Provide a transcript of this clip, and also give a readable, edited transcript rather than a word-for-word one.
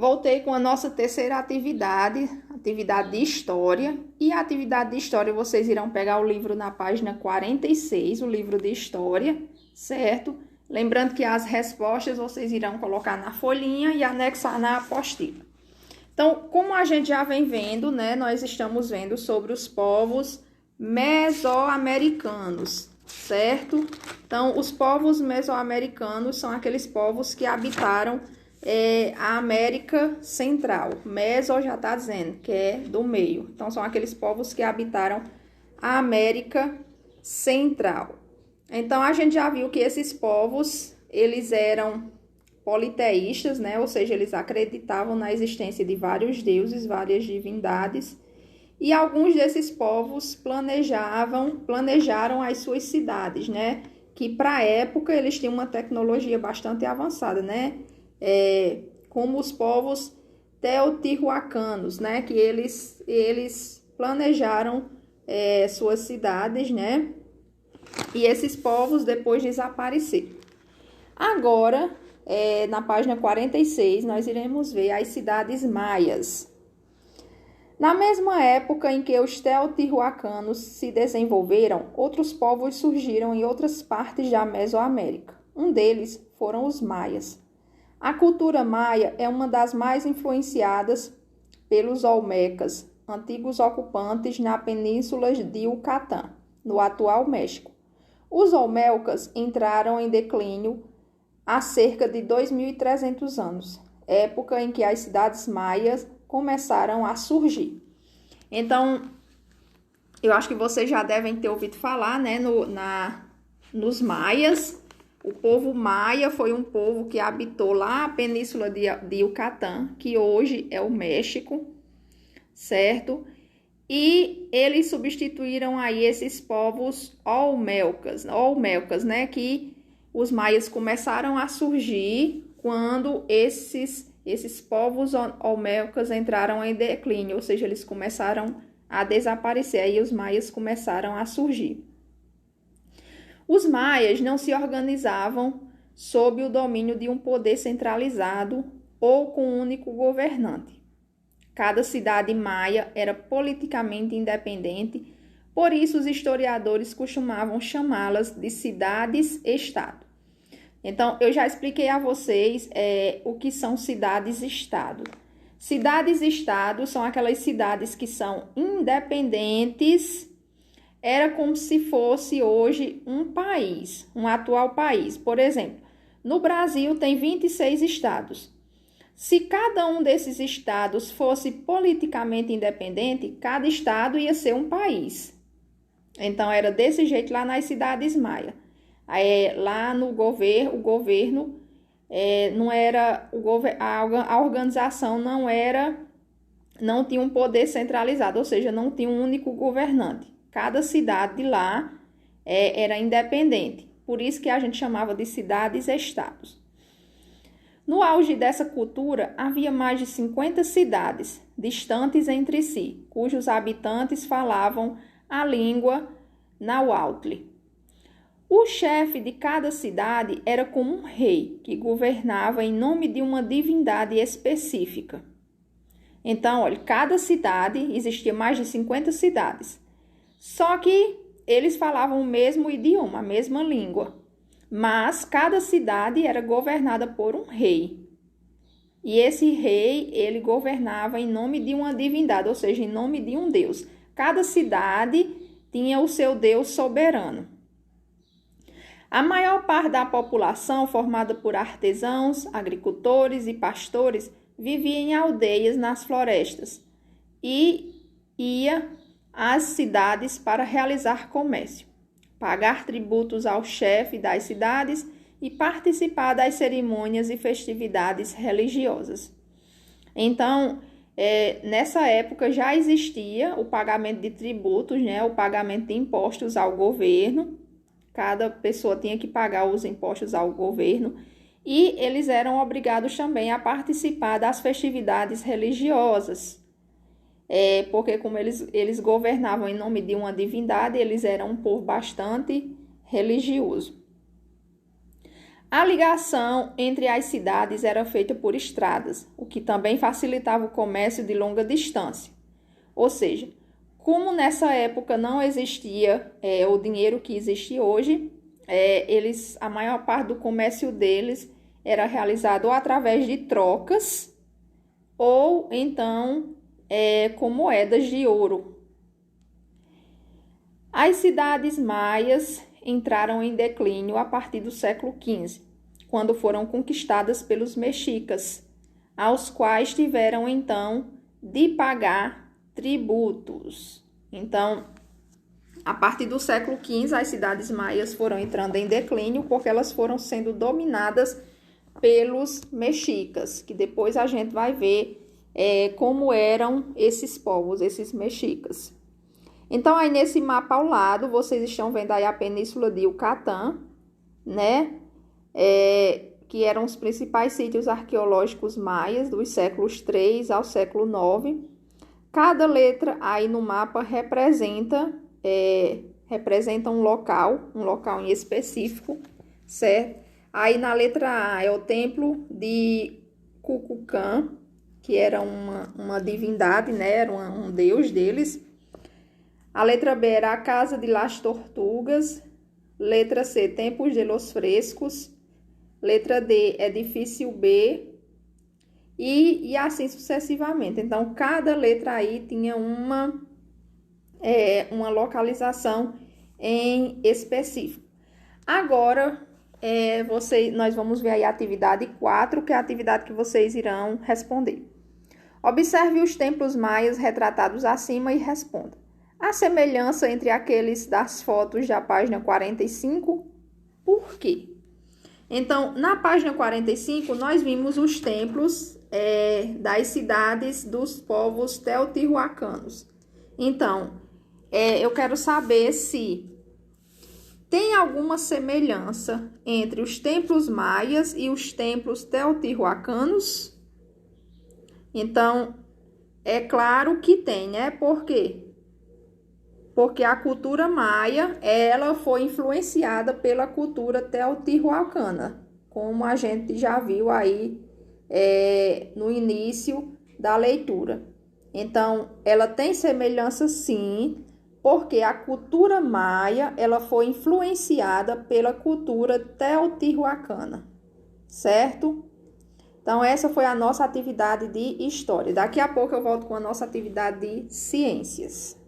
Voltei com a nossa terceira atividade de história. E a atividade de história vocês irão pegar o livro na página 46, o livro de história, certo? Lembrando que as respostas vocês irão colocar na folhinha e anexar na apostila. Então, como a gente já vem vendo, né, nós estamos vendo sobre os povos mesoamericanos, certo? Então, os povos mesoamericanos são aqueles povos que habitaram a América Central. Meso já está dizendo que é do meio. Então, são aqueles povos que habitaram a América Central. Então, a gente já viu que esses povos, eles eram politeístas, né? Ou seja, eles acreditavam na existência de vários deuses, várias divindades. E alguns desses povos planejaram as suas cidades, né? Que para a época eles tinham uma tecnologia bastante avançada, né? Como os povos teotihuacanos, né? Que eles planejaram suas cidades, né? E esses povos depois desapareceram. Agora, na página 46, nós iremos ver as cidades maias. Na mesma época em que os teotihuacanos se desenvolveram, outros povos surgiram em outras partes da Mesoamérica. Um deles foram os maias. A cultura maia é uma das mais influenciadas pelos olmecas, antigos ocupantes na península de Yucatán, no atual México. Os olmecas entraram em declínio há cerca de 2.300 anos, época em que as cidades maias começaram a surgir. Então, eu acho que vocês já devem ter ouvido falar, né, nos maias. O povo maia foi um povo que habitou lá a península de Yucatán, que hoje é o México, certo? E eles substituíram aí esses povos olmecas, né, que os maias começaram a surgir quando esses povos olmecas entraram em declínio, ou seja, eles começaram a desaparecer, aí os maias começaram a surgir. Os maias não se organizavam sob o domínio de um poder centralizado ou com um único governante. Cada cidade maia era politicamente independente, por isso os historiadores costumavam chamá-las de cidades-estado. Então, eu já expliquei a vocês o que são cidades-estado. Cidades-estado são aquelas cidades que são independentes. Era como se fosse hoje um país, um atual país. Por exemplo, no Brasil tem 26 estados. Se cada um desses estados fosse politicamente independente, cada estado ia ser um país. Então, era desse jeito lá nas cidades maias. Lá no governo, o governo não era, a organização não tinha um poder centralizado, ou seja, não tinha um único governante. Cada cidade de lá era independente, por isso que a gente chamava de cidades-estados. No auge dessa cultura, havia mais de 50 cidades, distantes entre si, cujos habitantes falavam a língua nahuatl. O chefe de cada cidade era como um rei, que governava em nome de uma divindade específica. Então, olha, cada cidade, existia mais de 50 cidades. Só que eles falavam o mesmo idioma, a mesma língua. Mas cada cidade era governada por um rei. E esse rei, ele governava em nome de uma divindade, ou seja, em nome de um deus. Cada cidade tinha o seu deus soberano. A maior parte da população, formada por artesãos, agricultores e pastores, vivia em aldeias nas florestas e ia às cidades para realizar comércio, pagar tributos ao chefe das cidades e participar das cerimônias e festividades religiosas. Então, nessa época já existia o pagamento de tributos, né, o pagamento de impostos ao governo. Cada pessoa tinha que pagar os impostos ao governo e eles eram obrigados também a participar das festividades religiosas. Porque como eles governavam em nome de uma divindade, eles eram um povo bastante religioso. A ligação entre as cidades era feita por estradas, o que também facilitava o comércio de longa distância. Ou seja, como nessa época não existia o dinheiro que existe hoje, a maior parte do comércio deles era realizado ou através de trocas ou então com moedas de ouro. As cidades maias entraram em declínio a partir do século XV, quando foram conquistadas pelos mexicas, aos quais tiveram então de pagar tributos. Então, a partir do século XV, as cidades maias foram entrando em declínio porque elas foram sendo dominadas pelos mexicas, que depois a gente vai ver como eram esses povos, esses mexicas. Então, aí nesse mapa ao lado, vocês estão vendo aí a península de Yucatán, né? Que eram os principais sítios arqueológicos maias dos séculos 3 ao século 9. Cada letra aí no mapa representa um local em específico, certo? Aí na letra A é o templo de Kukulcán, que era uma divindade, né? Era um deus deles. A letra B era a casa de las tortugas. Letra C, templos de los frescos. Letra D, edifício B. E assim sucessivamente. Então, cada letra aí tinha uma localização em específico. Agora, nós vamos ver aí a atividade 4, que é a atividade que vocês irão responder. Observe os templos maias retratados acima e responda. A semelhança entre aqueles das fotos da página 45, por quê? Então, na página 45, nós vimos os templos das cidades dos povos teotihuacanos. Então, eu quero saber se tem alguma semelhança entre os templos maias e os templos teotihuacanos? Então, é claro que tem, né? Por quê? Porque a cultura maia, ela foi influenciada pela cultura teotihuacana, como a gente já viu aí no início da leitura. Então, ela tem semelhança sim, porque a cultura maia, ela foi influenciada pela cultura teotihuacana, certo? Então, essa foi a nossa atividade de história. Daqui a pouco eu volto com a nossa atividade de ciências.